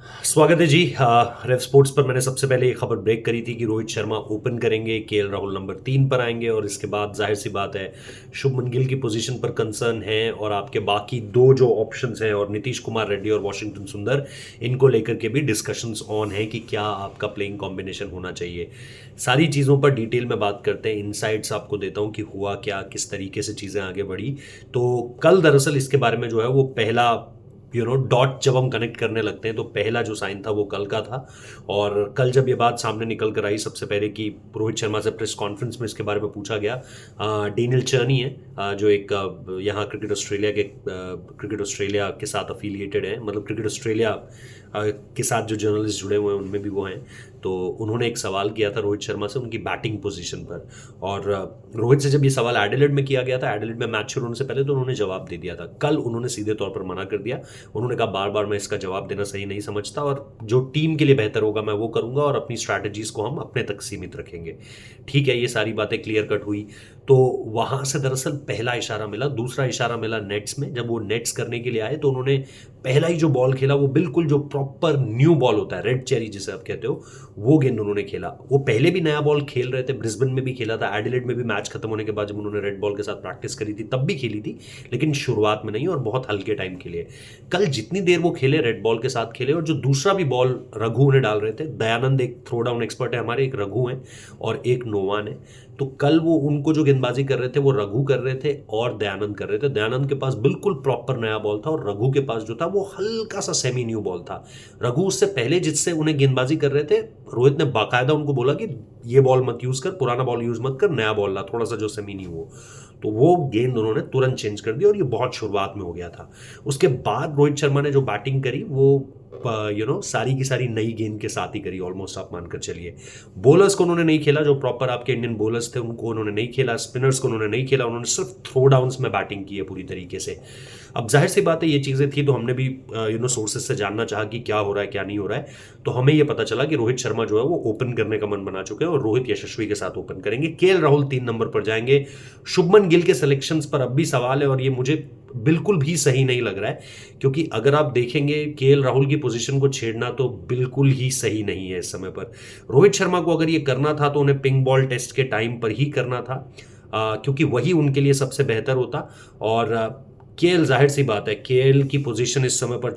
स्वागत है जी। रेव स्पोर्ट्स पर मैंने सबसे पहले ये खबर ब्रेक करी थी कि रोहित शर्मा ओपन करेंगे, केएल राहुल नंबर 3 पर आएंगे और इसके बाद जाहिर सी बात है शुभमन गिल की पोजीशन पर कंसर्न है और आपके बाकी दो जो ऑप्शंस हैं और नीतीश कुमार रेड्डी और वॉशिंगटन सुंदर, इनको लेकर के भी डिस्कशंस ऑन है कि क्या आपका प्लेइंग कॉम्बिनेशन होना चाहिए। सारी चीज़ों पर डिटेल में बात करते हैं, इनसाइट्स आपको देता हूँ कि हुआ क्या, किस तरीके से चीज़ें आगे बढ़ी। तो कल दरअसल इसके बारे में जो है वो पहला डॉट जब हम कनेक्ट करने लगते हैं तो पहला जो साइन था वो कल का था। और कल जब ये बात सामने निकल कर आई सबसे पहले कि रोहित शर्मा से प्रेस कॉन्फ्रेंस में इसके बारे में पूछा गया। डेनियल चर्नी है, जो एक यहाँ क्रिकेट ऑस्ट्रेलिया के साथ अफिलिएटेड है, मतलब क्रिकेट ऑस्ट्रेलिया के साथ जो जर्नलिस्ट जुड़े हुए हैं उनमें भी वो हैं। तो उन्होंने एक सवाल किया था रोहित शर्मा से उनकी बैटिंग पोजीशन पर। और रोहित से जब ये सवाल एडिलेड में किया गया था, एडिलेड में मैच शुरू होने से पहले, तो उन्होंने जवाब दे दिया था। कल उन्होंने सीधे तौर पर मना कर दिया। उन्होंने कहा बार बार मैं इसका जवाब देना सही नहीं समझता और जो टीम के लिए बेहतर होगा मैं वो करूंगा और अपनी स्ट्रैटेजीज को हम अपने तक सीमित रखेंगे। ठीक है, ये सारी बातें क्लियर कट हुई। तो वहां से दरअसल पहला इशारा मिला। दूसरा इशारा मिला नेट्स में। जब वो नेट्स करने के लिए आए तो उन्होंने पहला ही जो बॉल खेला वो बिल्कुल जो प्रॉपर न्यू बॉल होता है, रेड चेरी जिसे आप कहते हो, वो गेंद उन्होंने खेला। वो पहले भी नया बॉल खेल रहे थे, ब्रिस्बेन में भी खेला था, एडिलेड में भी मैच खत्म होने के बाद जब उन्होंने रेड बॉल के साथ प्रैक्टिस करी थी तब भी खेली थी, लेकिन शुरुआत में नहीं और बहुत हल्के टाइम के लिए। कल जितनी देर वो खेले रेड बॉल के साथ खेले। और जो दूसरा भी बॉल रघु उन्हें डाल रहे थे, दयानंद एक थ्रो डाउन एक्सपर्ट है हमारे, एक रघु है और एक नोवान है। तो कल वो उनको जो गेंदबाजी कर रहे थे वो रघु कर रहे थे और दयानंद कर रहे थे। दयानंद के पास बिल्कुल प्रॉपर नया बॉल था और रघु के पास जो था वो हल्का सा सेमी न्यू बॉल था। रघु उससे पहले जिससे उन्हें गेंदबाजी कर रहे थे, रोहित ने बाकायदा उनको बोला कि ये बॉल मत यूज कर, पुराना बॉल यूज मत कर, नया बॉल ला थोड़ा सा जो सेमी न्यू हो। तो वो गेंद उन्होंने तुरंत चेंज कर दी और ये बहुत शुरुआत में हो गया था। उसके बाद रोहित शर्मा ने जो बैटिंग करी वो सारी की सारी नई गेंद के साथ ही करी, ऑलमोस्ट आप मानकर चलिए। बॉलर्स को उन्होंने नहीं खेला, जो प्रॉपर आपके इंडियन बॉलर्स थे उनको उन्होंने नहीं खेला, स्पिनर्स को उन्होंने नहीं खेला, उन्होंने सिर्फ थ्रो डाउन्स में बैटिंग की है पूरी तरीके से। अब जाहिर सी बात है ये चीज़ें थी तो हमने भी सोर्सेज से जानना चाहा कि क्या हो रहा है क्या नहीं हो रहा है। तो हमें ये पता चला कि रोहित शर्मा जो है वो ओपन करने का मन बना चुके हैं और रोहित यशस्वी के साथ ओपन करेंगे। केएल राहुल 3 नंबर पर जाएंगे। शुभमन गिल के सिलेक्शंस पर अब भी सवाल है और ये मुझे बिल्कुल भी सही नहीं लग रहा है, क्योंकि अगर आप देखेंगे केएल राहुल की पोजीशन को छेड़ना तो बिल्कुल ही सही नहीं है इस समय पर। रोहित शर्मा को अगर ये करना था तो उन्हें पिंक बॉल टेस्ट के टाइम पर ही करना था, क्योंकि वही उनके लिए सबसे बेहतर होता। और केएल, जाहिर सी बात है, केएल की पोजीशन इस समय पर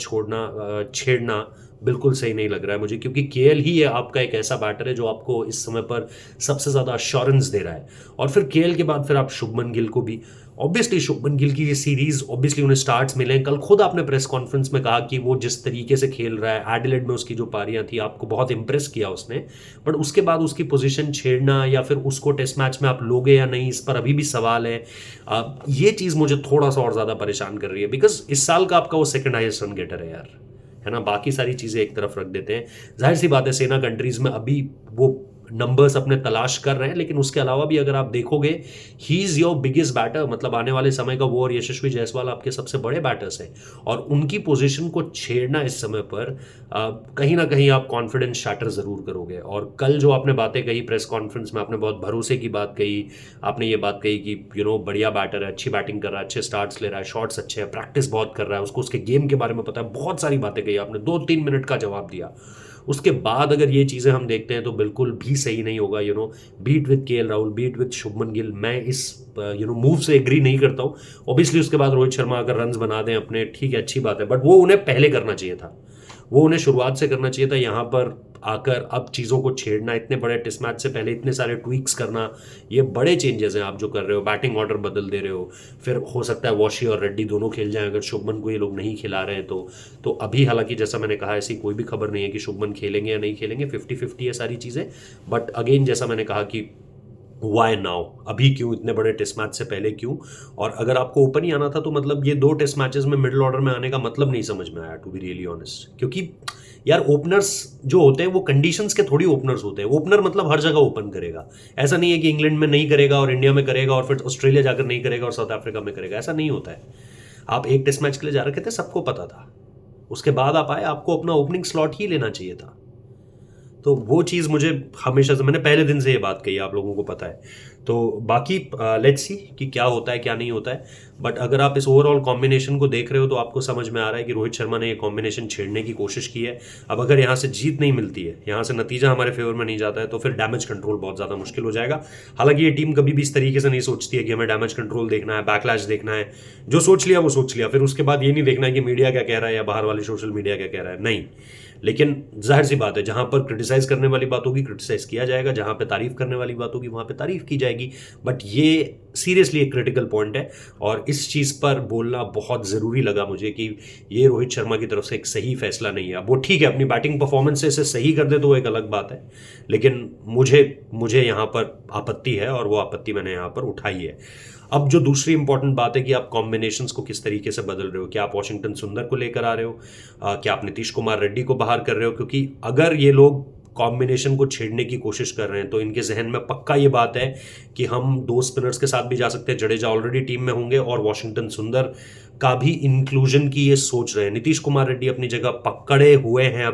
छेड़ना बिल्कुल सही नहीं लग रहा है मुझे, क्योंकि केएल ही है आपका एक ऐसा बैटर है जो आपको इस समय पर सबसे ज़्यादा अश्योरेंस दे रहा है। और फिर केएल के बाद फिर आप शुभमन गिल को भी, ऑब्वियसली शुभमन गिल की ये सीरीज ऑब्वियसली उन्हें स्टार्ट्स मिले हैं। कल खुद आपने प्रेस कॉन्फ्रेंस में कहा कि वो जिस तरीके से खेल रहा है, एडिलेड में उसकी जो पारियां थी आपको बहुत इंप्रेस किया उसने, बट उसके बाद उसकी पोजीशन छेड़ना या फिर उसको टेस्ट मैच में आप लोगे या नहीं, इस पर अभी भी सवाल है। ये चीज़ मुझे थोड़ा सा और ज़्यादा परेशान कर रही है, बिकॉज इस साल का आपका वो सेकंड हाईएस्ट रन गेटर है यार, है ना। बाकी सारी चीज़ें एक तरफ रख देते हैं, जाहिर सी बात है सेना कंट्रीज में अभी वो नंबर्स अपने तलाश कर रहे हैं, लेकिन उसके अलावा भी अगर आप देखोगे he is your biggest batter, मतलब आने वाले समय का वो और यशस्वी जायसवाल आपके सबसे बड़े बैटर्स हैं और उनकी पोजीशन को छेड़ना इस समय पर कहीं ना कहीं आप कॉन्फिडेंस शैटर ज़रूर करोगे। और कल जो आपने बातें कही प्रेस कॉन्फ्रेंस में, आपने बहुत भरोसे की बात कही। आपने ये बात कही कि बढ़िया बैटर है, अच्छी बैटिंग कर रहा है, अच्छे स्टार्ट्स ले रहा है, शॉट्स अच्छे हैं, प्रैक्टिस बहुत कर रहा है, उसको उसके गेम के बारे में पता है, बहुत सारी बातें कही आपने, 2-3 मिनट का जवाब दिया। उसके बाद अगर ये चीज़ें हम देखते हैं तो बिल्कुल भी सही नहीं होगा। Beat with KL Rahul, beat with Shubman Gill, मैं इस मूव से एग्री नहीं करता हूँ। ऑब्वियसली उसके बाद रोहित शर्मा अगर रन्स बना दें अपने, ठीक है, अच्छी बात है, बट वो उन्हें पहले करना चाहिए था, वो उन्हें शुरुआत से करना चाहिए था। यहाँ पर आकर अब चीज़ों को छेड़ना, इतने बड़े टेस्ट मैच से पहले इतने सारे ट्वीक्स करना, ये बड़े चेंजेस हैं आप जो कर रहे हो। बैटिंग ऑर्डर बदल दे रहे हो, फिर हो सकता है वॉशी और रेड्डी दोनों खेल जाएं अगर शुभमन को ये लोग नहीं खिला रहे हैं तो अभी हालांकि जैसा मैंने कहा ऐसी कोई भी खबर नहीं है कि शुभमन खेलेंगे या नहीं खेलेंगे, 50-50 है सारी चीज़ें। बट अगेन जैसा मैंने कहा कि वाई नाउ, अभी क्यों, इतने बड़े टेस्ट मैच से पहले क्यों। और अगर आपको ओपन ही आना था तो मतलब ये 2 टेस्ट मैचेस में मिडिल ऑर्डर में आने का मतलब नहीं समझ में आया, टू बी रियली ऑनेस्ट। क्योंकि यार ओपनर्स जो होते हैं वो कंडीशंस के थोड़ी ओपनर्स होते हैं। ओपनर मतलब हर जगह ओपन करेगा, ऐसा नहीं है कि इंग्लैंड में नहीं करेगा और इंडिया में करेगा और फिर ऑस्ट्रेलिया जाकर नहीं करेगा और साउथ अफ्रीका में करेगा, ऐसा नहीं होता है। आप एक टेस्ट मैच के लिए जा रखे थे, सबको पता था, उसके बाद आप आए, आपको अपना ओपनिंग स्लॉट ही लेना चाहिए था। तो वो चीज़ मुझे हमेशा से, मैंने पहले दिन से ये बात कही, आप लोगों को पता है। तो बाकी लेट्स सी कि क्या होता है क्या नहीं होता है। बट अगर आप इस ओवरऑल कॉम्बिनेशन को देख रहे हो तो आपको समझ में आ रहा है कि रोहित शर्मा ने ये कॉम्बिनेशन छेड़ने की कोशिश की है। अब अगर यहाँ से जीत नहीं मिलती है, यहाँ से नतीजा हमारे फेवर में नहीं जाता है, तो फिर डैमेज कंट्रोल बहुत ज़्यादा मुश्किल हो जाएगा। हालांकि ये टीम कभी भी इस तरीके से नहीं सोचती है कि हमें डैमेज कंट्रोल देखना है, बैकलैश देखना है। जो सोच लिया वो सोच लिया, फिर उसके बाद ये नहीं देखना है कि मीडिया क्या कह रहा है या बाहर वाले सोशल मीडिया क्या कह रहा है, नहीं। लेकिन जाहिर सी बात है, जहां पर क्रिटिसाइज करने वाली बात होगी क्रिटिसाइज किया जाएगा, जहां पे तारीफ करने वाली बात होगी वहां पे तारीफ की जाएगी। बट ये सीरियसली एक क्रिटिकल पॉइंट है और इस चीज़ पर बोलना बहुत ज़रूरी लगा मुझे कि ये रोहित शर्मा की तरफ से एक सही फैसला नहीं है। अब वो ठीक है, अपनी बैटिंग परफॉर्मेंस से इसे सही कर दे तो वो एक अलग बात है, लेकिन मुझे मुझे यहाँ पर आपत्ति है और वो आपत्ति मैंने यहाँ पर उठाई है। अब जो दूसरी इंपॉर्टेंट बात है कि आप कॉम्बिनेशंस को किस तरीके से बदल रहे हो। क्या आप वॉशिंगटन सुंदर को लेकर आ रहे हो, क्या आप नीतीश कुमार रेड्डी को बाहर कर रहे हो? क्योंकि अगर ये लोग कॉम्बिनेशन को छेड़ने की कोशिश कर रहे हैं तो इनके जहन में पक्का ये बात है कि हम दो स्पिनर्स के साथ भी जा सकते हैं, जडेजा ऑलरेडी टीम में होंगे और वॉशिंगटन सुंदर का भी इंक्लूजन की ये सोच रहे हैं। नीतीश कुमार रेड्डी अपनी जगह पकड़े हुए हैं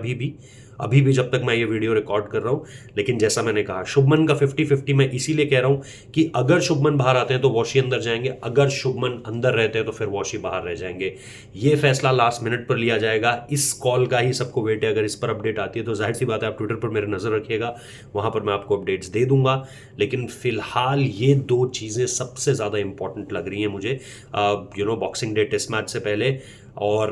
अभी भी जब तक मैं ये वीडियो रिकॉर्ड कर रहा हूं। लेकिन जैसा मैंने कहा, शुभमन का 50-50 मैं इसीलिए कह रहा हूं कि अगर शुभमन बाहर आते हैं तो वॉशी अंदर जाएंगे, अगर शुभमन अंदर रहते हैं तो फिर वॉशी बाहर रह जाएंगे। ये फैसला लास्ट मिनट पर लिया जाएगा, इस कॉल का ही सबको वेट है। अगर इस पर अपडेट आती है तो जाहिर सी बात है आप ट्विटर पर मेरी नजर रखिएगा, वहां पर मैं आपको अपडेट्स दे दूंगा। लेकिन फिलहाल ये दो चीजें सबसे ज्यादा इंपॉर्टेंट लग रही हैं मुझे, बॉक्सिंग डे टेस्ट मैच से पहले और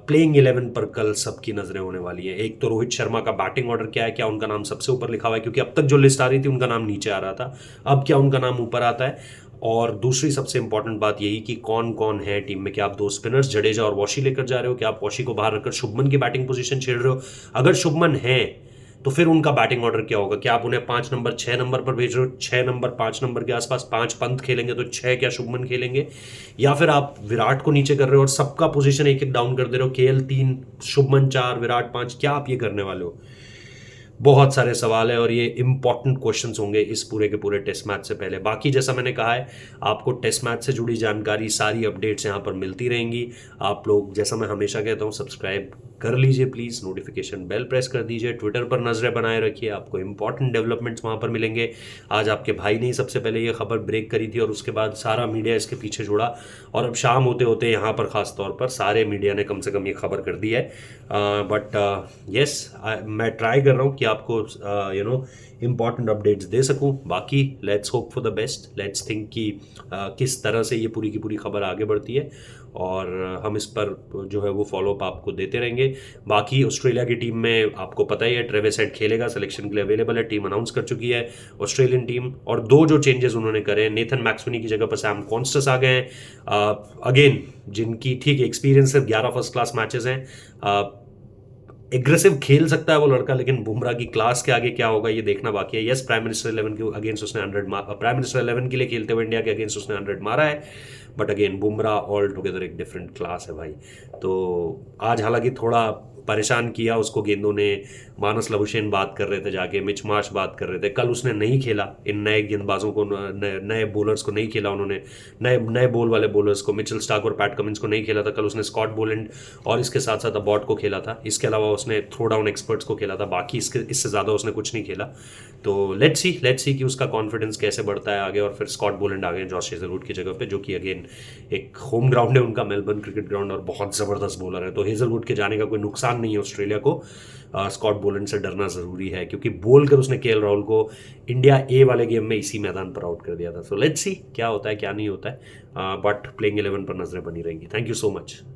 प्लेइंग 11 पर कल सबकी नजरें होने वाली हैं। एक तो रोहित शर्मा का बैटिंग ऑर्डर क्या है, क्या उनका नाम सबसे ऊपर लिखा हुआ है, क्योंकि अब तक जो लिस्ट आ रही थी उनका नाम नीचे आ रहा था, अब क्या उनका नाम ऊपर आता है। और दूसरी सबसे इंपॉर्टेंट बात यही कि कौन कौन है टीम में, क्या आप दो स्पिनर्स जडेजा और वॉशी लेकर जा रहे हो, क्या आप वॉशी को बाहर रखकर शुभमन की बैटिंग पोजीशन छेड़ रहे हो? अगर शुभमन है तो फिर उनका बैटिंग ऑर्डर क्या होगा? क्या आप उन्हें 5 नंबर 6 नंबर पर भेज रहे हो, 6 नंबर 5 नंबर के आसपास 5 पंत खेलेंगे तो 6 क्या शुभमन खेलेंगे? या फिर आप विराट को नीचे कर रहे हो और सबका पोजीशन एक एक डाउन कर दे रहे हो, केएल 3 शुभमन 4 विराट 5, क्या आप ये करने वाले हो? बहुत सारे सवाल है और ये इंपॉर्टेंट क्वेश्चंस होंगे इस पूरे के पूरे टेस्ट मैच से पहले। बाकी जैसा मैंने कहा है, आपको टेस्ट मैच से जुड़ी जानकारी, सारी अपडेट्स यहाँ पर मिलती रहेंगी। आप लोग, जैसा मैं हमेशा कहता हूँ, सब्सक्राइब कर लीजिए प्लीज़, नोटिफिकेशन बेल प्रेस कर दीजिए, ट्विटर पर नजरें बनाए रखिए, आपको इंपॉर्टेंट डेवलपमेंट्स वहाँ पर मिलेंगे। आज आपके भाई ने ही सबसे पहले ये खबर ब्रेक करी थी और उसके बाद सारा मीडिया इसके पीछे जुड़ा और अब शाम होते होते यहाँ पर ख़ास तौर पर सारे मीडिया ने कम से कम ये खबर कर दी है। बट यस, मैं ट्राई कर रहा हूँ कि आपको इम्पॉर्टेंट अपडेट्स दे सकूं। बाकी let's hope for the best, let's think कि किस तरह से ये पूरी की पूरी खबर आगे बढ़ती है और हम इस पर जो है वो फॉलोअप आपको देते रहेंगे। बाकी ऑस्ट्रेलिया की टीम में आपको पता ही है, ट्रेविस हेड खेलेगा, सिलेक्शन के लिए अवेलेबल है, टीम अनाउंस कर चुकी है ऑस्ट्रेलियन टीम। और दो जो चेंजेस उन्होंने करे हैं, नेथन मैक्सवेनी की जगह पर सैम कॉन्स्टस आ गए हैं, अगेन जिनकी ठीक एक्सपीरियंस सिर्फ 11 फर्स्ट क्लास मैचेस हैं। एग्रेसिव खेल सकता है वो लड़का, लेकिन बुमराह की क्लास के आगे क्या होगा ये देखना बाकी है। यस, प्राइम मिनिस्टर 11 के अगेंस्ट उसने 100 प्राइम मिनिस्टर 11 के लिए खेलते हुए इंडिया के अगेंस्ट उसने 100 मारा है। But again Bumrah all together एक डिफरेंट क्लास है भाई। तो आज हालांकि थोड़ा परेशान किया उसको गेंदों ने, मानस लबुशेन बात कर रहे थे जाके, मिच मार्श बात कर रहे थे, कल उसने नहीं खेला, इन नए गेंदबाजों को, नए बॉलर्स को नहीं खेला उन्होंने, नए नए बॉल वाले बॉलर्स को, मिचेल स्टार्क और पैट कमिंस को नहीं खेला था कल उसने, स्कॉट बोलैंड और इसके साथ साथ अबॉट को खेला था। इसके अलावा उसने थ्रो डाउन एक्सपर्ट्स को खेला था, बाकी इससे ज़्यादा उसने कुछ नहीं खेला। तो लेट्स सी कि उसका कॉन्फिडेंस कैसे बढ़ता है आगे। और फिर स्कॉट बोलैंड आ गए जॉश हेजलवुड की जगह पे, जो कि अगेन एक होम ग्राउंड है उनका, मेलबर्न क्रिकेट ग्राउंड, और बहुत ज़बरदस्त बॉलर है। तो हेजलवुड के जाने का कोई नुकसान नहीं है ऑस्ट्रेलिया को। स्कॉट बोलैंड से डरना ज़रूरी है क्योंकि बोल कर उसने केएल राहुल को इंडिया ए वाले गेम में इसी मैदान पर आउट कर दिया था। सो लेट्स सी क्या होता है क्या नहीं होता है, बट प्लेइंग 11 पर नजरें बनी रहेंगी। Thank you so much.